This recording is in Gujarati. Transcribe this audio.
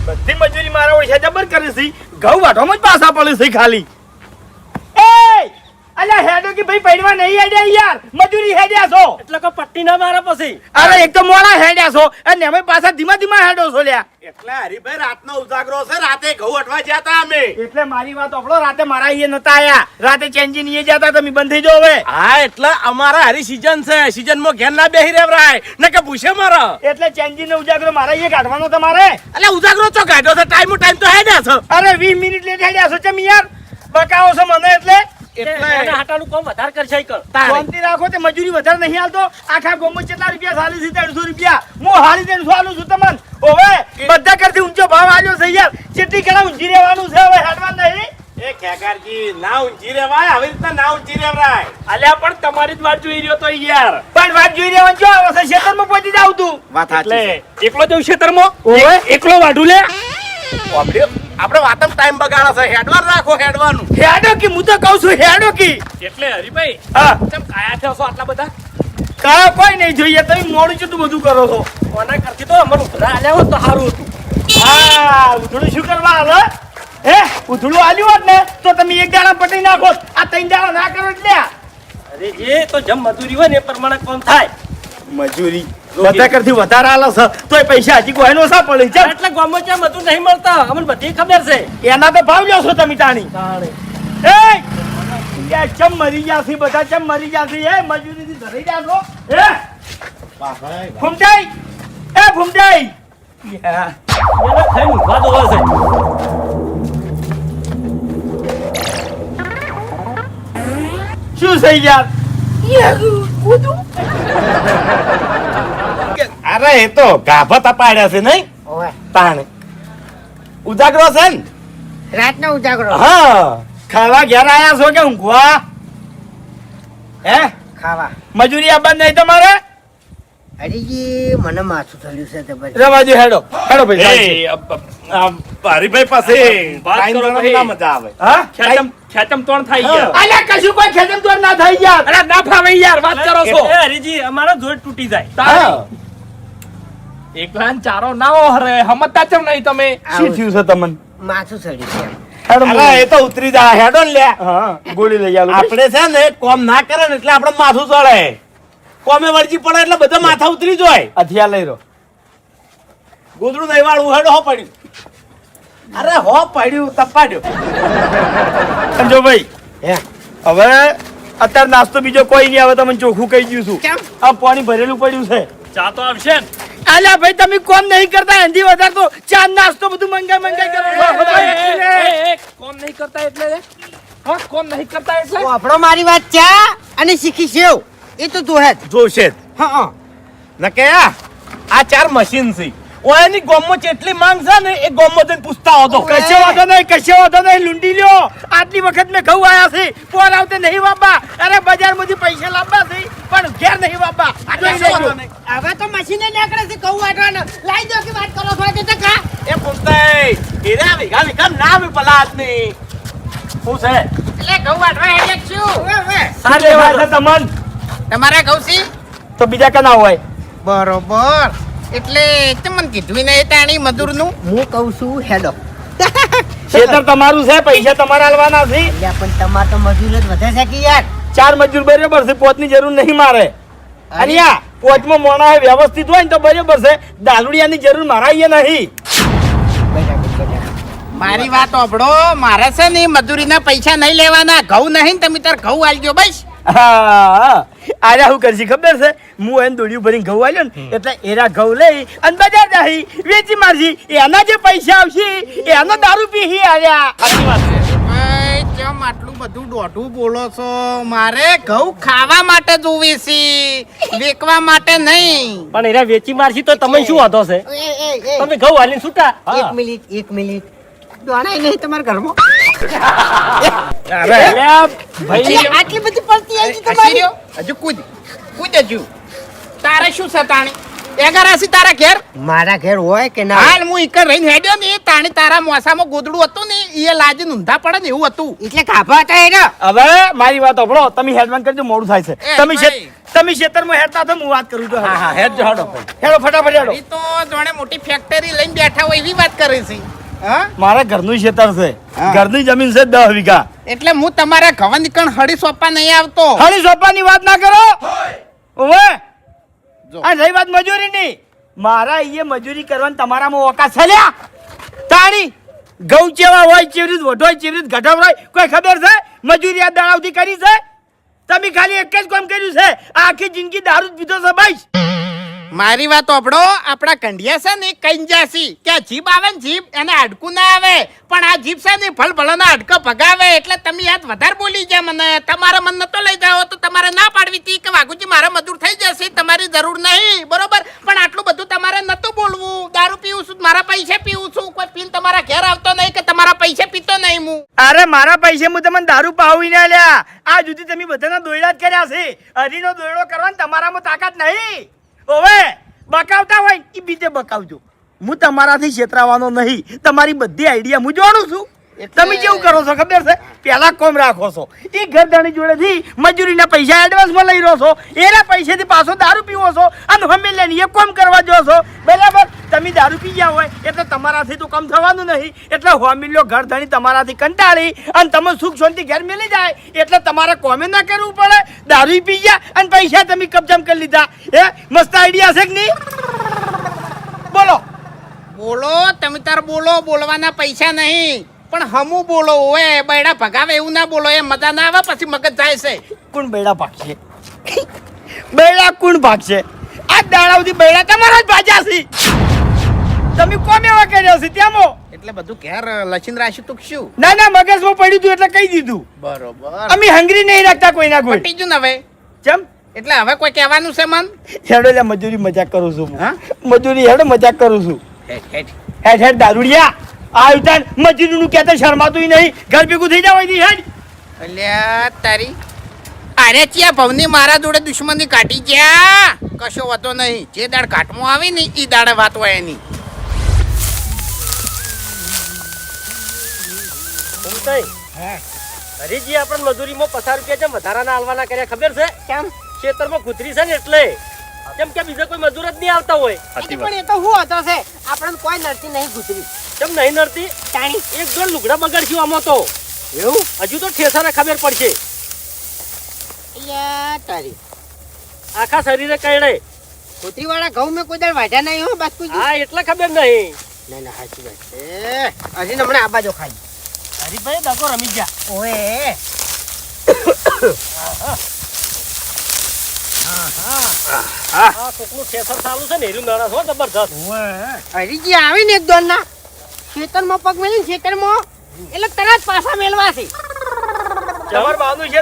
બધી મજૂરી મારા ઓળખે જબર કરે છે ઘઉં વાટવામાં જ પાછા પડે છે ખાલી એ અલ્યા હેડો કે ભાઈ પૈડવા નહીં હેડ્યા યાર મજૂરી હેડ્યા છો એટલે કે પટ્ટી ના મારા પછી અરે એક તો મોડા હેડ્યા છો અને અમે પાછા ધીમા ધીમા હેડો છો લ્યા એટલે હરીભાઈ રાતનો ઉજાગરો છે રાતે ઘઉં અટવા ગયા હતા અમે એટલે મારી વાત આપણો રાતે મારા અહીંયા નતા આયા રાતે ચેન્જી નહીં જતા તમે બંધ થઈ જાઓ હવે હા એટલે અમારા હરી સીઝન છે સીઝન માં ઘેર ના બેહી રેવરાય ને કે પૂછે મારા એટલે ચેન્જી નો ઉજાગરો મારા અહીંયા કાઢવાનો તમારે એટલે ઉજાગરો ચો કાઢ્યો છે ટાઈમ તો હેડ્યા છો અરે 20 મિનિટ લેટ હેડ્યા છો ચમ યાર બકાવો છો મને એટલે એના હાટાનું કામ વધારે કરશે ઈ કર શાંતિ રાખો તે મજૂરી વધારે નહીં આલતો આખા ગામમાં કેટલા રૂપિયા સાલી છે 300 રૂપિયા હું હાલી 300 આલું છું તમને ઓવે બધા કરતી ઊંચો ભાવ આલ્યો છે યાર કેટલી ઘણા ઊંચી રહેવાનું છે હવે હેડવા નહીં એ ખેગારજી ના ઊંચી રેવાય આવી રીતના ના ઊંચી રેવરાય અલ્યા પણ તમારી જ વાત જોઈ રહ્યો તો યાર પણ વાત જોઈ રહેવાનું જો આવે છે ખેતરમાં પહોંચી જાવ તું વાત સાચી એકલો જઉં ખેતરમાં ઓવે એકલો વાઢું લે આપણે વાતમ ટાઈમ બગાડો છે હેડવાનું રાખો હેડવાનું હેડો કે હું તો કહું છું હેડો કી એટલે હરીભાઈ હા કેમ કાયા થયો છો આટલા બધા કા કોઈ નહીં જોઈએ તમે મોડું ચૂટું બધું કરો છો કોના કરતી તો અમને ઉતરા આલ્યા હોત તો સારું હતું હા ઉધડું શું કરવા હાલો હે ઉધડું આલ્યું હોત ને તો તમે એક દાડા પટી નાખો આ 3 દાડા ના કરો એટલે અરે જે તો જમ મજૂરી હોય ને એ પ્રમાણે કામ થાય મજૂરી બધા કરતી વધારે આલે છે તોય પૈસા હજી કોઈ નો સા પડે છે એટલે ગામમાં જ્યાં બધું નહીં મળતા અમને બધી ખબર છે એના તો ભાવ લ્યો છો તમે તાણી એ યાર ચમ મરી ગયા છે બધા ચમ મરી ગયા છે એ મજૂરી થી ધરી જાશો હે ફૂમટાઈ એ ફૂમટાઈ એને ખાઈ ઊંઘવા દોવા છે શું થઈ યાર અરે એ તો ગાભા તપાડ્યા છે નહીં તાણે ઉજાગરો છે ને રાતનો ઉજાગરો હા ખાવા ઘેર આયા છો કે ઊંઘવા હે ખાવા મજૂરી આબાદ નહીં તમારે હરીજી મને માથું થયું છે તે પછી રવા દો હેડો હેડો ભાઈ એ હરીભાઈ પાસે ટાઈમ કરો ગણવામાં ભાઈ. ના મજા આવે હા ખેતમ તોણ થઈ ગયા અલ્યા કશું કોઈ ખેતમ તો ના થઈ યાર અરે ના ફાવે યાર વાત કરો છો એ હરીજી અમારો જોડ તૂટી જાય હા એકલાન ચારો ના હરે હમતા ચમ નહીં તમે શું થયું છે તમને માથું ચડ્યું છે હેડો અરે એ તો ઉતરી જા હેડો ને લે હા ગોળી લઈ આલો આપણે છે ને કોમ ના કરે ને એટલે આપણે માથું ચડે કોમે વળજી પડે એટલે બધા માથા ઉતરી જાય હથિયાર લઈ રો ગોદડું નહીં વાળું હેડો હો પડ્યું અરે હો પડ્યું તપાડ્યો સમજો ભાઈ હે હવે અત્યારે નાસ્તો બીજો કોઈ નહીં આવે તમને ચોખ્ખું કહી દઉં છું કેમ આ પાણી ભરેલું પડ્યું છે ચા તો આવશે ને અલ્યા ભાઈ તમે કોમ નહીં કરતા એનથી વધારે તો ચા નાસ્તો બધું મંગાઈ કરો છો. કોમ નહીં કરતા એટલે હા કોમ નહીં કરતા એટલે આપણો મારી વાત ચા અને શીખી સેવ એ તો તું હે જોશે જ. હા ન કે આ 4 મશીન છે ઓયની ગોમમાં જેટલી માંગ છે ને એ ગોમમાં જઈને પૂછતા હતો કશો વાંધો નહીં લુંડી લ્યો આટલી વખત મેં ઘઉં આયા છે પોર આવતે નહીં વાપા અરે બજારમાંથી પૈસા લાવવા છે પણ ઘેર નહીં વાપા હવે તો મશીને નીકળે છે કહું વાટવાના લાઈ દો કે વાત કરો છો તે કા એ પૂછતે હીરા વિઘા વિઘા ના આવે ભલા આદમી શું છે એટલે ઘઉં વાટવા હેડે છું સારી વાત છે તમન તમારા ઘઉં તો બીજા કના હોય બરોબર એટલે તમને કીધું નહીં તાણી મજૂરનું હું કહું છું હેડો ખેતર તમારું છે પૈસા તમારા આલવાના છે એટલે પણ તમાર તો મજૂર જ વધે છે કે યાર 4 મજૂર બરાબર છે પોતની જરૂર નહીં મારે અને આ પોચમાં મોણા વ્યવસ્થિત હોય ને તો બરાબર છે દારૂડિયાની જરૂર મારા અહીંયા નહીં મારી વાત સાંભળો મારે છે ને મજૂરીના પૈસા નહીં લેવાના ઘઉં નહીં તમે તાર ઘઉં આલજો બસ હા આર્યા શું કરશી ખબર છે હું એને દોડ્યું ભરીને ઘઉં આલ્યો ને એટલે એરા ઘઉં લઈ અને બજાર જાહી વેચી મારશી એના જે પૈસા આવશે એનો દારૂ પીહી આર્યા સાચી વાત છે કેમ આટલું બધું દોઢું બોલો છો મારે ઘઉં ખાવા માટે જોવી છે વેચવા માટે નહીં પણ એરા વેચી મારશી તો તમે શું વાંધો છે તમે ઘઉં હાલીને છૂટા એક મિનિટ દોણાય નહીં તમારા ઘરમાં ભાઈ આટલી બધી પડતી આવી તમારી હજુ કૂદ હજુ તારે શું છે તાણી એગારાસી તારા ઘેર મારા ઘેર હોય કે ના હાલ હું ઈકર રહીને હેડ્યો ને તાણી તારા મોસામાં ગોદડું હતું ને એ લાજી ઊંધા પડે ને એવું હતું. એટલે કાભા હતા એના હવે મારી વાત સાંભળો, તમે હેડવાન કરજો, મોડું થાય છે. એ તમે ભાઈ. તમે ખેતરમાં હેડતા થો, હું વાત કરું છું. હા હા હેડ જો હાડો ભાઈ. હેડો ફટાફટ હેડો. એ તો જોણે મોટી ફેક્ટરી લઈને બેઠા હોય એવી વાત કરે છે. હા મારા ઘરનું ખેતર છે, હા. ઘરની જમીન છે 10 વીઘા. એટલે હું તમારા ઘવા નીકળ હળી સોંપવા નહીં આવતો. ખાલી સોપાની વાત ના કરો. ઓવે જો. આ રહી વાત મજૂરીની, મારા અહીંયા મજૂરી કરવાની તમારામાં ઓકાત છે લ્યા. તાણી ઘઉં ચેવા હોય, ચેવી રીત વઢો હોય, ચેવી રીત ગઢવ હોય, કોઈ ખબર છે? મજૂરી આ દાડાવથી કરી છે? તમે ખાલી એક જ કામ કર્યું છે, આખી જિંદગી દારૂ જ પીધો છે ભાઈ. મારી વાત ઓપડો, આપણા કંઢિયા છે ને કંજાસી કે આ જીભ આવે ને જીભ એને હાડકું ના આવે, પણ આ જીભ છે ને ભલ ભલાના હાડકા ભગાવે. એટલે તમે યાદ વધારે બોલી ગયા મને. તમારા મન નતો લઈ જાઓ તો તમારે ના પાડવી હતી કે વાઘુજી મારા મજૂર થઈ જશે, તમારી જરૂર નહીં, બરોબર? પણ આટલું બધું તમારે નતું બોલવું. દારૂ પીવું છું, મારા પૈસે પીવું છું, કોઈ પીન તમારા ઘેર આવતો નહીં કે તમારા પૈસે પીતો નહીં હું. અરે મારા પૈસે હું તમને દારૂ પાવી ના લ્યા. આ સુધી તમે બધાના દોયડા જ કર્યા છે, હરીનો દોયડો કરવાની તમારામાં તાકાત નહીં. ઓવે બકાવતા હોય એ બીજે બકાવજો, હું તમારાથી છેતરાવાનો નહીં. તમારી બધી આઈડિયા હું જોડું છું. તમે કેવું કરો છો ખબર છે? પેલા કોમ રાખો છો, એ ઘરધાણી જોડેથી મજૂરીના પૈસા એડવાન્સમાં લઈ રહ્યો છો, એના પૈસેથી પાછો દારૂ પીવો છો અને હમે લઈને એ કોમ કરવા જો છો, બરાબર? તમે દારૂ પી ગયા હોય એટલે તમારાથી તો કામ થવાનું નહીં. એટલે હોમિલ્યો ઘરધાણી તમારાથી કંટાળી અને તમે સુખ શાંતિ ઘેર મેલી જાય એટલે તમારે કોમે ના કરવું પડે. દારૂ પી ગયા અને પૈસા તમે કબજામ કરી લીધા. એ મસ્ત આઈડિયા છે કે નહીં? બોલો બોલો તમે તાર બોલો, બોલવાના પૈસા નહીં પણ હમું બોલો. ઓએ બૈડા ભગાવે એવું ના બોલો, એ મજા ના આવે પછી મગજ જાય છે. કોણ બૈડા ભાગશે? બૈડા કોણ ભાગશે? આ દાડાવથી બૈડા તમારા જ ભાજ્યા છે. તમે કોમ એવા કર્યો છે ત્યાંમો? એટલે બધું ઘેર લસીન રાશી તું શું? ના ના, મગજમાં પડ્યું હતું એટલે કહી દીધું. બરોબર અમે હંગરી નહીં રાખતા કોઈના કોઈ. પટી ગયું ને હવે. ચમ એટલે હવે કોઈ કહેવાનું છે મન? હેડો લે, મજૂરી મજાક કરું છું હું. હા? મજૂરી હેડો મજાક કરું છું. હેડ હેડ દારૂડિયા આવતા મજૂરીનું કહેતા શરમાતું નહીં. ઘર ભેગું થઈ જાવ અહીંથી હેડ. અલ્યા તારી અરે ચિયા ભવની મારા જોડે દુશ્મની કાઢી ગયા. કશો વાતો નહીં, જે દાડ કાટમાં આવી ને ઈ દાડે વાત હોય એની. હરીજી આપણે મજૂરીમાં 50 રૂપિયા જેમ વધારાના આલવાના કર્યા ખબર છે? કેમ ખેતરમાં કૂતરી છે ને એટલે કેમ કે બીજા કોઈ મજૂર જ નહીં આવતા હોય. પણ એ તો હું હતો છે આપણને કોઈ નડતી નહીં ગુજરી કેમ નહીં નડતી? તાણી એક જોડ લુગડા બગાડશું આમાં તો. એવું હજુ તો ઠેસાને ખબર પડશે. યા તારી આખા શરીરે કઈડે. કુતરી વાળા ઘઉં મેં કોઈ દર વાઢ્યા નહીં હો બાસ્કુ હા એટલે ખબર નહીં. ના ના સાચી વાત છે. હજી હમણાં આ બાજુ ખાઈ હરીભાઈ દગો રમી ગયા. ઓએ આ કોકનું ઠેસર ચાલુ છે ને એરું નડસ હો જબરજસ્ત. હરીજી આવી ને એક દોડ ના ખેતરમાં પગ મેલી ખેતરમાં એટલે તરત પાછા મેલવા છે. તમાર બાનું છે